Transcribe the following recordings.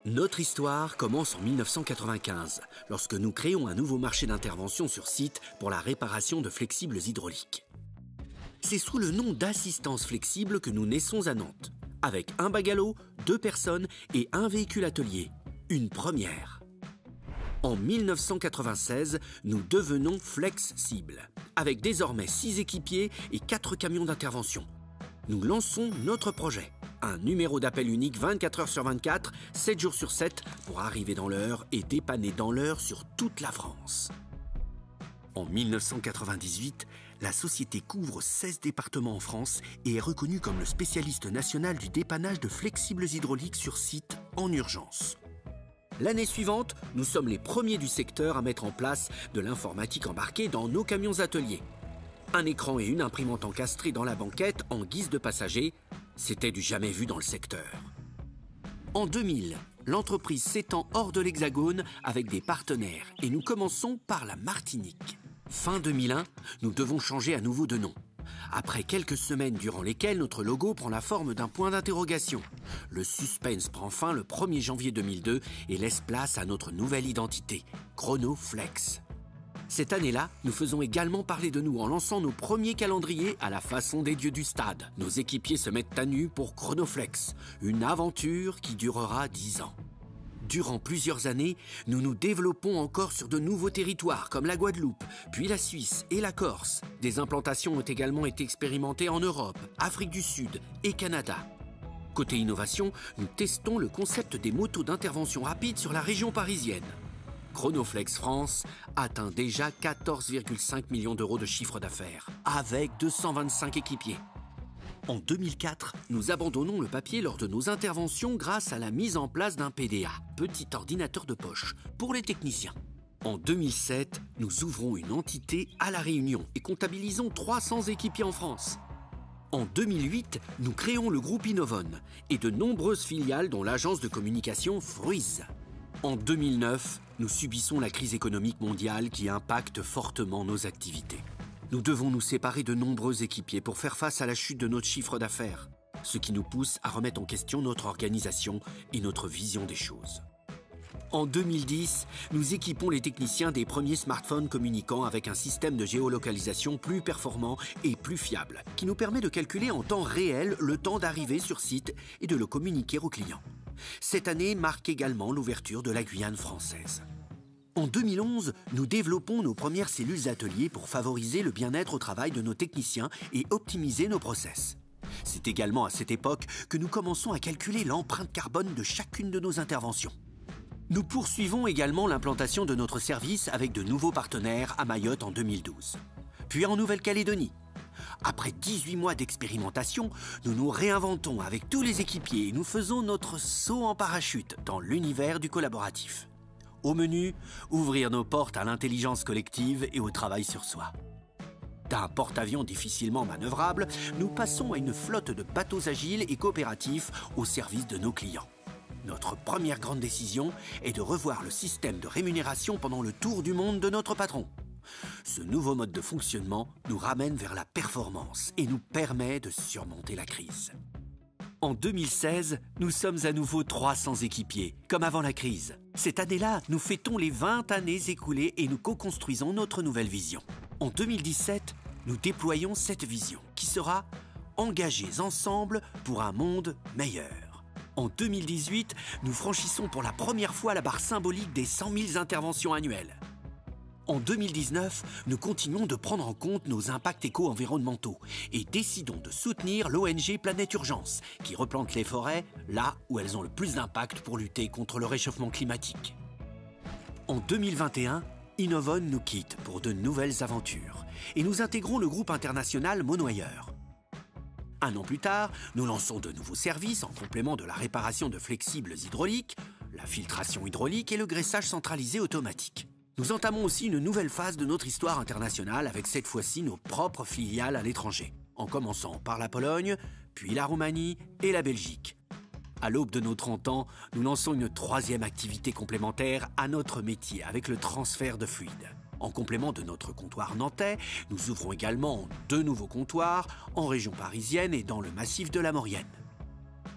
Notre histoire commence en 1995, lorsque nous créons un nouveau marché d'intervention sur site pour la réparation de flexibles hydrauliques. C'est sous le nom d'assistance flexible que nous naissons à Nantes, avec un bungalow, 2 personnes et un véhicule atelier. Une première. En 1996, nous devenons Flex-Cible, avec désormais 6 équipiers et 4 camions d'intervention. Nous lançons notre projet. Un numéro d'appel unique 24 heures sur 24, 7 jours sur 7 pour arriver dans l'heure et dépanner dans l'heure sur toute la France. En 1998, la société couvre 16 départements en France et est reconnue comme le spécialiste national du dépannage de flexibles hydrauliques sur site en urgence. L'année suivante, nous sommes les premiers du secteur à mettre en place de l'informatique embarquée dans nos camions ateliers. Un écran et une imprimante encastrés dans la banquette en guise de passagers, c'était du jamais vu dans le secteur. En 2000, l'entreprise s'étend hors de l'Hexagone avec des partenaires et nous commençons par la Martinique. Fin 2001, nous devons changer à nouveau de nom. Après quelques semaines durant lesquelles notre logo prend la forme d'un point d'interrogation, le suspense prend fin le 1er janvier 2002 et laisse place à notre nouvelle identité, Chronoflex. Cette année-là, nous faisons également parler de nous en lançant nos premiers calendriers à la façon des dieux du stade. Nos équipiers se mettent à nu pour Chronoflex, une aventure qui durera 10 ans. Durant plusieurs années, nous nous développons encore sur de nouveaux territoires comme la Guadeloupe, puis la Suisse et la Corse. Des implantations ont également été expérimentées en Europe, Afrique du Sud et Canada. Côté innovation, nous testons le concept des motos d'intervention rapide sur la région parisienne. Chronoflex France atteint déjà 14,5 millions d'euros de chiffre d'affaires, avec 225 équipiers. En 2004, nous abandonnons le papier lors de nos interventions grâce à la mise en place d'un PDA, petit ordinateur de poche, pour les techniciens. En 2007, nous ouvrons une entité à La Réunion et comptabilisons 300 équipiers en France. En 2008, nous créons le groupe Innovon et de nombreuses filiales dont l'agence de communication Fruiz. En 2009, nous subissons la crise économique mondiale qui impacte fortement nos activités. Nous devons nous séparer de nombreux équipiers pour faire face à la chute de notre chiffre d'affaires, ce qui nous pousse à remettre en question notre organisation et notre vision des choses. En 2010, nous équipons les techniciens des premiers smartphones communiquant avec un système de géolocalisation plus performant et plus fiable, qui nous permet de calculer en temps réel le temps d'arrivée sur site et de le communiquer aux clients. Cette année marque également l'ouverture de la Guyane française. En 2011, nous développons nos premières cellules ateliers pour favoriser le bien-être au travail de nos techniciens et optimiser nos process. C'est également à cette époque que nous commençons à calculer l'empreinte carbone de chacune de nos interventions. Nous poursuivons également l'implantation de notre service avec de nouveaux partenaires à Mayotte en 2012, puis en Nouvelle-Calédonie. Après 18 mois d'expérimentation, nous nous réinventons avec tous les équipiers et nous faisons notre saut en parachute dans l'univers du collaboratif. Au menu, ouvrir nos portes à l'intelligence collective et au travail sur soi. D'un porte-avions difficilement manœuvrable, nous passons à une flotte de bateaux agiles et coopératifs au service de nos clients. Notre première grande décision est de revoir le système de rémunération pendant le tour du monde de notre patron. Ce nouveau mode de fonctionnement nous ramène vers la performance et nous permet de surmonter la crise. En 2016, nous sommes à nouveau 300 équipiers, comme avant la crise. Cette année-là, nous fêtons les 20 années écoulées et nous co-construisons notre nouvelle vision. En 2017, nous déployons cette vision qui sera « Engagés ensemble pour un monde meilleur ». En 2018, nous franchissons pour la première fois la barre symbolique des 100 000 interventions annuelles. En 2019, nous continuons de prendre en compte nos impacts éco-environnementaux et décidons de soutenir l'ONG Planète Urgence, qui replante les forêts là où elles ont le plus d'impact pour lutter contre le réchauffement climatique. En 2021, Innovon nous quitte pour de nouvelles aventures et nous intégrons le groupe international Monoyeur. Un an plus tard, nous lançons de nouveaux services en complément de la réparation de flexibles hydrauliques, la filtration hydraulique et le graissage centralisé automatique. Nous entamons aussi une nouvelle phase de notre histoire internationale avec cette fois-ci nos propres filiales à l'étranger, en commençant par la Pologne, puis la Roumanie et la Belgique. À l'aube de nos 30 ans, nous lançons une troisième activité complémentaire à notre métier avec le transfert de fluides. En complément de notre comptoir nantais, nous ouvrons également 2 nouveaux comptoirs en région parisienne et dans le massif de la Maurienne.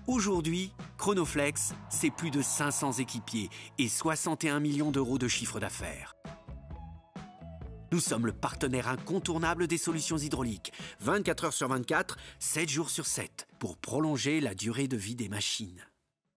Aujourd'hui, Chronoflex, c'est plus de 500 équipiers et 61 millions d'euros de chiffre d'affaires. Nous sommes le partenaire incontournable des solutions hydrauliques, 24 heures sur 24, 7 jours sur 7, pour prolonger la durée de vie des machines.